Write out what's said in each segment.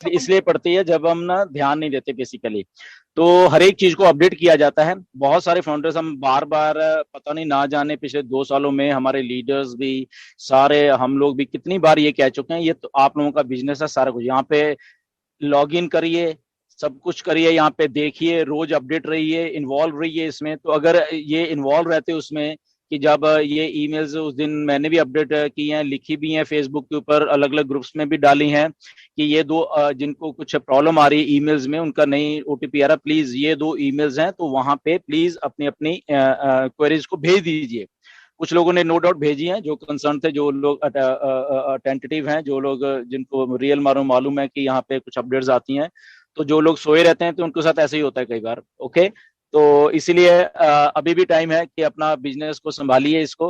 इसलिए पड़ती है जब हम ना ध्यान नहीं देते बेसिकली। तो हर एक चीज को अपडेट किया जाता है। बहुत सारे फाउंडर्स हम बार बार पता नहीं ना जाने पिछले 2 सालों में हमारे लीडर्स भी, सारे हम लोग भी कितनी बार ये कह चुके हैं, ये तो आप लोगों का बिजनेस है, सारा कुछ यहाँ पे लॉग इन करिए, सब कुछ करिए, यहाँ पे देखिए, रोज अपडेट रहिए, इन्वॉल्व रहिए इसमें। तो अगर ये इन्वॉल्व रहते उसमें कि जब ये ईमेल्स उस दिन मैंने भी अपडेट की हैं, लिखी भी हैं फेसबुक के ऊपर, अलग अलग ग्रुप्स में भी डाली हैं कि ये दो जिनको कुछ प्रॉब्लम आ रही है ईमेल्स में, उनका नई ओटीपी आ रहा, प्लीज ये दो ईमेल्स हैं तो वहां पे प्लीज अपनी अपनी क्वेरीज को भेज दीजिए। कुछ लोगों ने नो डाउट भेजी हैं जो कंसर्न थे, जो लोग अटेंटिव हैं, जो लोग जिनको रियल मालूम मालूम है कि यहाँ पे कुछ अपडेट्स आती हैं। तो जो लोग सोए रहते हैं तो उनके साथ ऐसे ही होता है कई बार। ओके, तो इसीलिए अभी भी टाइम है कि अपना बिजनेस को संभालिए इसको।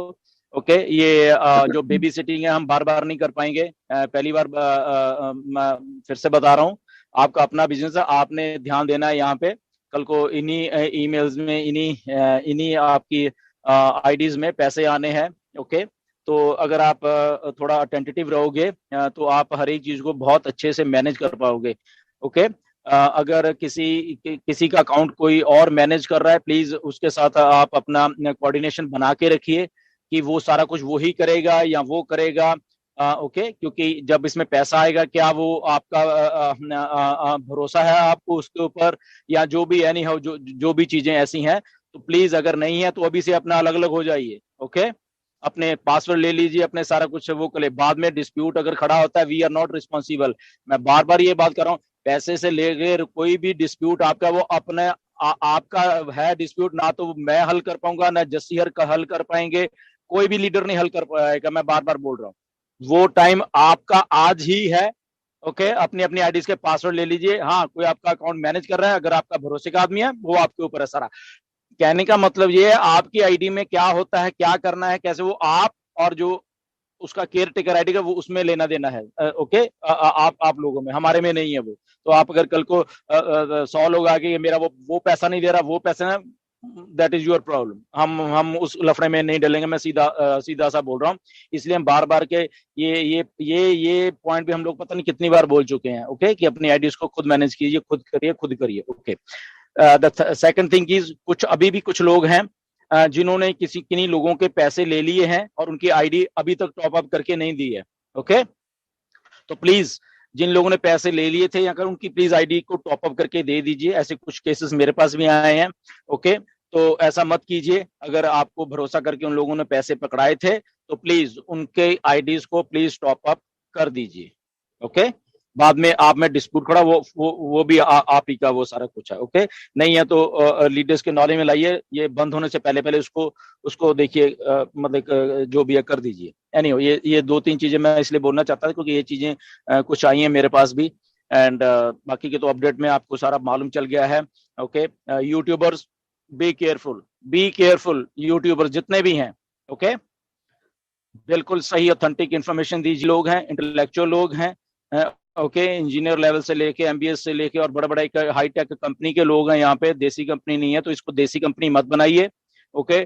ओके, ये जो बेबी सिटिंग है हम बार बार नहीं कर पाएंगे। पहली बार मैं फिर से बता रहा हूँ, आपका अपना बिजनेस है, आपने ध्यान देना है यहाँ पे। कल को इन्हीं ईमेल्स में, इन्हीं आपकी आईडीज में पैसे आने हैं। ओके, तो अगर आप थोड़ा अटेंटिव रहोगे तो आप हर एक चीज को बहुत अच्छे से मैनेज कर पाओगे। ओके, अगर किसी का अकाउंट कोई और मैनेज कर रहा है, प्लीज उसके साथ आप अपना कोऑर्डिनेशन बना के रखिए कि वो सारा कुछ वो ही करेगा या वो करेगा। ओके, क्योंकि जब इसमें पैसा आएगा, क्या वो आपका भरोसा है आपको उसके ऊपर, या जो भी एनी हाउ जो भी चीजें ऐसी हैं, तो प्लीज अगर नहीं है तो अभी से अपना अलग अलग हो जाइए। ओके, अपने पासवर्ड ले लीजिए, अपने सारा कुछ वो कर ले। बाद में डिस्प्यूट अगर खड़ा होता है, वी आर नॉट रिस्पॉन्सिबल। मैं बार बार ये बात कर रहा हूँ, पैसे से लेकर कोई भी डिस्प्यूट आपका वो अपने आपका है डिस्प्यूट, ना तो मैं हल कर पाऊंगा, ना जस्सी हर हल कर पाएंगे, कोई भी लीडर नहीं हल कर पाएगा। मैं बार बार बोल रहा हूँ, वो टाइम आपका आज ही है। ओके, अपनी अपनी आईडीज के पासवर्ड ले लीजिए। हाँ, कोई आपका अकाउंट मैनेज कर रहा है, अगर आपका भरोसे का आदमी है, वो आपके ऊपर है सारा। कहने का मतलब ये है, आपकी आईडी में क्या होता है, क्या करना है, कैसे, वो आप और जो उसका केयर टेकर आईडी का, वो उसमें लेना देना है। ओके, आप लोगों में, हमारे में नहीं है वो। तो आप अगर कल को 100 लोग आगे मेरा वो पैसा नहीं दे रहा, वो पैसा ना, दैट इज योर प्रॉब्लम। हम उस लफड़े में नहीं डलेंगे, मैं सीधा सा बोल रहा हूँ। इसलिए हम बार बार के ये पॉइंट भी हम लोग पता नहीं कितनी बार बोल चुके हैं। ओके, कि अपनी आईडीज को खुद मैनेज कीजिए, खुद करिए, खुद करिए। Okay, the second thing is, कुछ अभी भी कुछ लोग हैं जिन्होंने किन्हीं लोगों के पैसे ले लिए हैं और उनकी आईडी अभी तक टॉप अप करके नहीं दी है। ओके, तो प्लीज जिन लोगों ने पैसे ले लिए थे, अगर उनकी प्लीज आईडी को टॉप अप करके दे दीजिए। ऐसे कुछ केसेस मेरे पास भी आए हैं। ओके, तो ऐसा मत कीजिए। अगर आपको भरोसा करके उन लोगों ने पैसे पकड़ाए थे तो प्लीज उनके आईडीज को प्लीज टॉप अप कर दीजिए। ओके, बाद में आप में डिस्प्यूट खड़ा, वो भी आप ही का वो सारा कुछ है। ओके, नहीं है तो लीडर्स के नॉलेज में लाइए, ये बंद होने से पहले पहले उसको उसको देखिए, मतलब जो भी है कर दीजिए। एनीवे, ये दो तीन चीजें मैं इसलिए बोलना चाहता था क्योंकि ये चीजें कुछ आई हैं मेरे पास भी। एंड बाकी के तो अपडेट में आपको सारा मालूम चल गया है। Okay, YouTubers, be careful, be careful, YouTubers जितने भी हैं। ओके, बिल्कुल सही ऑथेंटिक इन्फॉर्मेशन दीजिए। लोग हैं, इंटेलेक्चुअल लोग हैं। ओके, इंजीनियर लेवल से लेके एमबीएस से लेके और बड़ा बड़ा हाई टेक कंपनी के लोग हैं यहाँ पे, देसी कंपनी नहीं है, तो इसको देसी कंपनी मत बनाइए। ओके,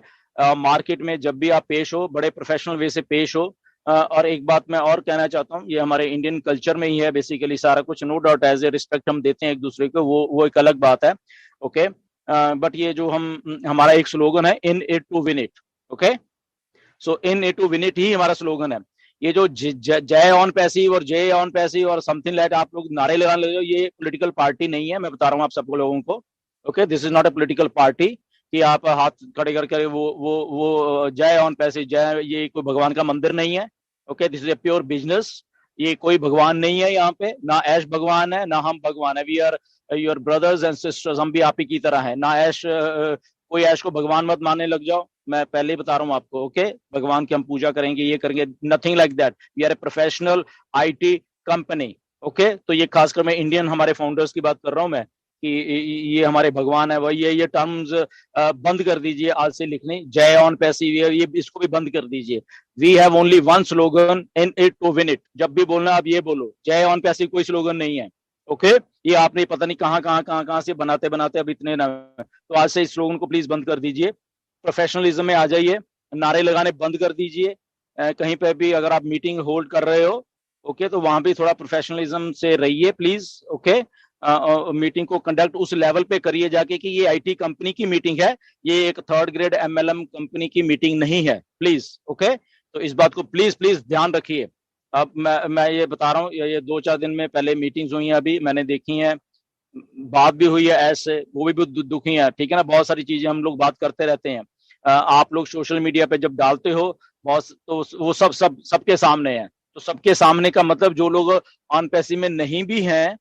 मार्केट में जब भी आप पेश हो, बड़े प्रोफेशनल वे से पेश हो। और एक बात मैं और कहना चाहता हूँ, ये हमारे इंडियन कल्चर में ही है बेसिकली सारा कुछ, no doubt, as a respect हम देते हैं एक दूसरे को, वो एक अलग बात है। ओके, बट ये जो हमारा एक स्लोगन है, in it to win it. Okay, so in it to win it ही हमारा स्लोगन है। ये जो जय ऑन पैसिव और जय ऑन पैसिव और समथिंग लाइक आप लोग नारे लगाने लगे हो, ये पोलिटिकल पार्टी नहीं है, मैं बता रहा हूँ आप सब लोगों को। Okay, this is not a political party कि आप हाथ खड़े करके वो जय ऑन पैसिव जय, ये कोई भगवान का मंदिर नहीं है। Okay, this is a pure business. ये कोई भगवान नहीं है यहाँ पे, ना ऐश भगवान है ना हम भगवान है। We are your brothers and sisters, हम भी आप ही की तरह है ना। ऐश कोई ऐश को भगवान मत मानने लग जाओ, मैं पहले ही बता रहा हूँ आपको। ओके, भगवान की हम पूजा करेंगे, ये करेंगे, nothing like that. We are a professional IT company. Okay, तो ये खासकर मैं इंडियन हमारे फाउंडर्स की बात कर रहा हूँ मैं, कि ये हमारे भगवान है वही, ये टर्म्स बंद कर दीजिए आज से लिखने, जय ऑन पैसिव, ये इसको भी बंद कर दीजिए। We have only one slogan, in it to win it. जब भी बोलना आप ये बोलो, जय ऑन पैसिव कोई स्लोगन नहीं है। ओके, ये आपने पता नहीं कहाँ से बनाते बनाते अब इतने ना, तो आज से इस स्लोगन को प्लीज बंद कर दीजिए। प्रोफेशनलिज्म में आ जाइए, नारे लगाने बंद कर दीजिए। कहीं पे भी अगर आप मीटिंग होल्ड कर रहे हो ओके, तो वहां भी थोड़ा प्रोफेशनलिज्म से रहिए प्लीज। ओके, मीटिंग को कंडक्ट उस लेवल पे करिए जाके कि ये आईटी कंपनी की मीटिंग है, ये एक थर्ड ग्रेड एमएलएम कंपनी की मीटिंग नहीं है, प्लीज। ओके, तो इस बात को प्लीज प्लीज ध्यान रखिए। अब मैं ये बता रहा हूँ, ये 2-4 दिन में पहले मीटिंग्स हुई हैं, अभी मैंने देखी हैं, बात भी हुई है ऐसे, वो भी दुखी है, ठीक है ना। बहुत सारी चीजें हम लोग बात करते रहते हैं। आप लोग सोशल मीडिया पे जब डालते हो बहुत, तो वो सब सबके सामने है। तो सबके सामने का मतलब जो लोग ऑन पैसिव में नहीं भी हैं,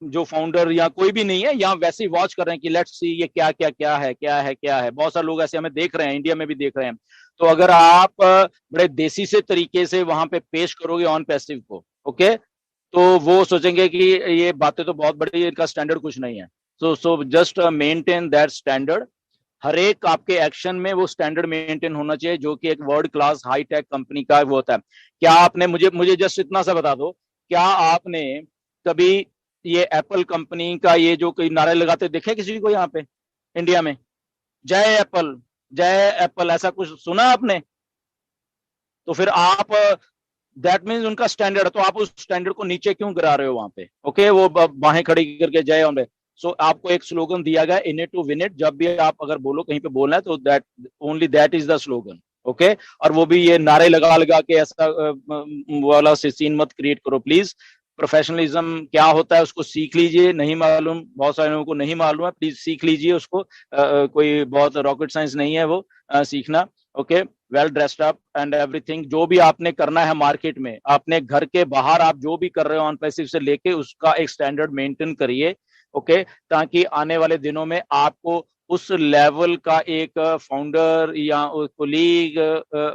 जो फाउंडर या कोई भी नहीं है, यहाँ वैसे ही वॉच कर रहे हैं कि लेट्स सी ये क्या क्या क्या है, क्या है क्या है। बहुत सारे लोग ऐसे हमें देख रहे हैं, इंडिया में भी देख रहे हैं। तो अगर आप बड़े देसी से तरीके से वहां पे पेश करोगे ऑन पैसिव को, ओके, तो वो सोचेंगे कि ये बातें तो बहुत बड़ी, इनका स्टैंडर्ड कुछ नहीं है। So just maintain that standard. हर एक आपके एक्शन में वो स्टैंडर्ड मेंटेन होना चाहिए, जो कि एक world class high tech company का वो होता है। क्या आपने, मुझे मुझे जस्ट इतना सा बता दो, क्या आपने कभी ये एप्पल कंपनी का ये जो कोई नारे लगाते देखे किसी को यहाँ पे इंडिया में? जय एप्पल, जय एप्पल, ऐसा कुछ सुना आपने? तो फिर आप, दैट मीन्स उनका स्टैंडर्ड, तो आप उस स्टैंडर्ड को नीचे क्यों गिरा रहे हो वहां पे? ओके, वो बाहें खड़ी करके जय होंगे। सो आपको एक स्लोगन दिया गया, in it to win it. जब भी आप अगर बोलो कहीं पे बोलना है तो that, only that is the slogan. Okay, और वो भी ये नारे लगा लगा के ऐसा वाला सीन मत क्रिएट करो प्लीज। प्रोफेशनलिज्म क्या होता है उसको सीख लीजिए, नहीं मालूम, बहुत सारे लोगों को नहीं मालूम है, प्लीज सीख लीजिए उसको। कोई बहुत रॉकेट साइंस नहीं है वो सीखना। Okay, well dressed up and everything, जो भी आपने करना है मार्केट में, अपने घर के बाहर आप जो भी कर रहे हो ऑन पैसिव से लेके, उसका एक स्टैंडर्ड मेंटेन करिए। ओके, ताकि आने वाले दिनों में आपको उस लेवल का एक फाउंडर या कोलीग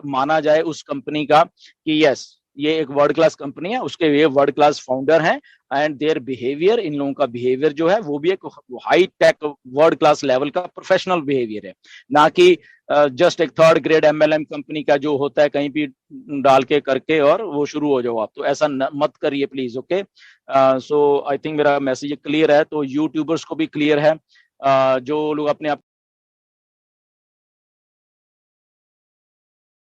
माना जाए उस कंपनी का, कि यस ये एक वर्ल्ड क्लास कंपनी है, उसके ये वर्ल्ड क्लास फाउंडर हैं, एंड देयर बिहेवियर, इन लोगों का बिहेवियर जो है वो भी एक high tech world class level का प्रोफेशनल बिहेवियर है, ना कि जस्ट एक थर्ड ग्रेड एमएलएम कंपनी का जो होता है कहीं भी डाल के करके और वो शुरू हो जाओ आप। तो ऐसा मत करिए please. Okay, so I think मेरा मैसेज क्लियर है, तो यूट्यूबर्स को भी क्लियर है। जो लोग अपने आप